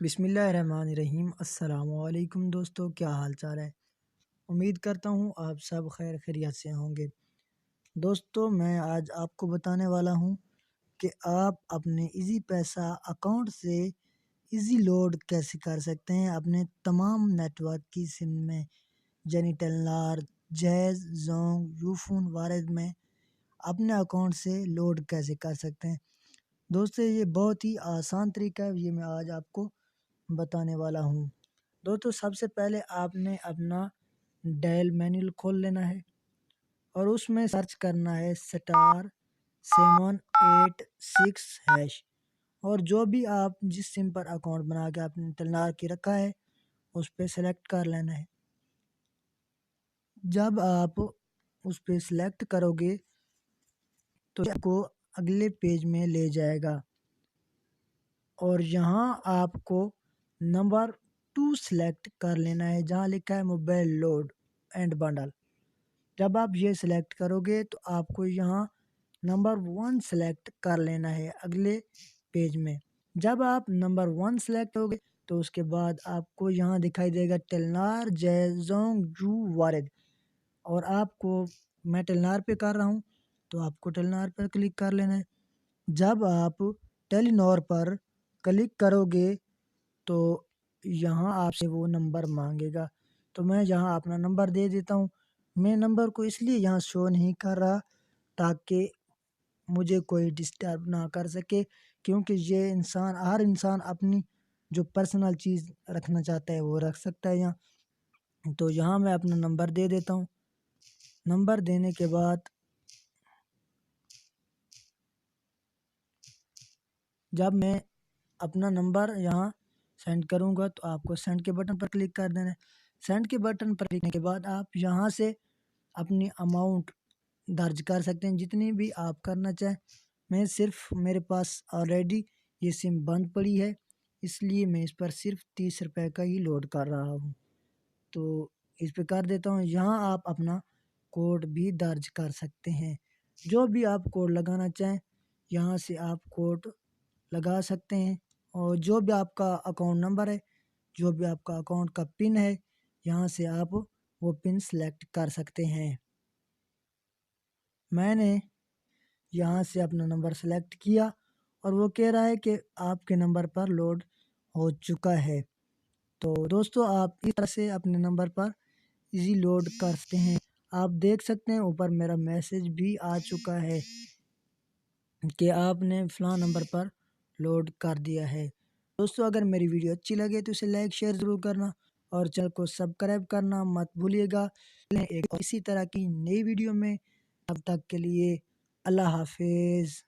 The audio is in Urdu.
بسم اللہ الرحمن الرحیم۔ السلام علیکم دوستو، کیا حال چال ہے؟ امید کرتا ہوں آپ سب خیر خیریت سے ہوں گے۔ دوستو میں آج آپ کو بتانے والا ہوں کہ آپ اپنے ایزی پیسہ اکاؤنٹ سے ایزی لوڈ کیسے کر سکتے ہیں اپنے تمام نیٹ ورک کی سم میں، یعنی ٹیلنار، جیز، زونگ، یوفون، وارد میں اپنے اکاؤنٹ سے لوڈ کیسے کر سکتے ہیں۔ دوستو یہ بہت ہی آسان طریقہ ہے، یہ میں آج آپ کو بتانے والا ہوں۔ دوستو سب سے پہلے آپ نے اپنا ڈائل مینول کھول لینا ہے اور اس میں سرچ کرنا ہے *786#، اور جو بھی آپ جس سم پر اکاؤنٹ بنا کے آپ نے ٹیلنار کی رکھا ہے اس پہ سلیکٹ کر لینا ہے۔ جب آپ اس پہ سلیکٹ کرو گے تو آپ کو اگلے پیج میں لے جائے گا اور یہاں آپ کو نمبر 2 سلیکٹ کر لینا ہے جہاں لکھا ہے موبائل لوڈ اینڈ بنڈل۔ جب آپ یہ سلیکٹ کرو گے تو آپ کو یہاں نمبر 1 سلیکٹ کر لینا ہے اگلے پیج میں۔ جب آپ نمبر 1 سلیکٹ ہوگے تو اس کے بعد آپ کو یہاں دکھائی دے گا ٹیلنار، جیز، زونگ، جو، وارد، اور آپ کو میں ٹیلنار پہ کر رہا ہوں تو آپ کو ٹیلنار پر کلک کر لینا ہے۔ جب آپ ٹیلینور پر کلک کرو گے تو یہاں آپ سے وہ نمبر مانگے گا، تو میں یہاں اپنا نمبر دے دیتا ہوں۔ میں نمبر کو اس لیے یہاں شو نہیں کر رہا تاکہ مجھے کوئی ڈسٹرب نہ کر سکے، کیونکہ یہ ہر انسان اپنی جو پرسنل چیز رکھنا چاہتا ہے وہ رکھ سکتا ہے یہاں۔ تو یہاں میں اپنا نمبر دے دیتا ہوں۔ نمبر دینے کے بعد جب میں اپنا نمبر یہاں سینڈ کروں گا تو آپ کو سینڈ کے بٹن پر کلک کر دینا ہے۔ سینڈ کے بٹن پر کلک کرنے کے بعد آپ یہاں سے اپنی اماؤنٹ درج کر سکتے ہیں جتنی بھی آپ کرنا چاہیں۔ میں صرف میرے پاس آلریڈی یہ سم بند پڑی ہے، اس لیے میں اس پر صرف 30 روپے کا ہی لوڈ کر رہا ہوں، تو اس پہ کر دیتا ہوں۔ یہاں آپ اپنا کوڈ بھی درج کر سکتے ہیں، جو بھی آپ کوڈ لگانا چاہیں یہاں سے آپ کوڈ لگا سکتے ہیں، اور جو بھی آپ کا اکاؤنٹ نمبر ہے، جو بھی آپ کا اکاؤنٹ کا پن ہے، یہاں سے آپ وہ پن سلیکٹ کر سکتے ہیں۔ میں نے یہاں سے اپنا نمبر سلیکٹ کیا اور وہ کہہ رہا ہے کہ آپ کے نمبر پر لوڈ ہو چکا ہے۔ تو دوستو آپ اس طرح سے اپنے نمبر پر ایزی لوڈ کر سکتے ہیں۔ آپ دیکھ سکتے ہیں اوپر میرا میسج بھی آ چکا ہے کہ آپ نے فلاں نمبر پر لوڈ کر دیا ہے۔ دوستو اگر میری ویڈیو اچھی لگے تو اسے لائک شیئر ضرور کرنا اور چینل کو سبسکرائب کرنا مت بھولیے گا۔ ایک اسی طرح کی نئی ویڈیو میں، تب تک کے لیے اللہ حافظ۔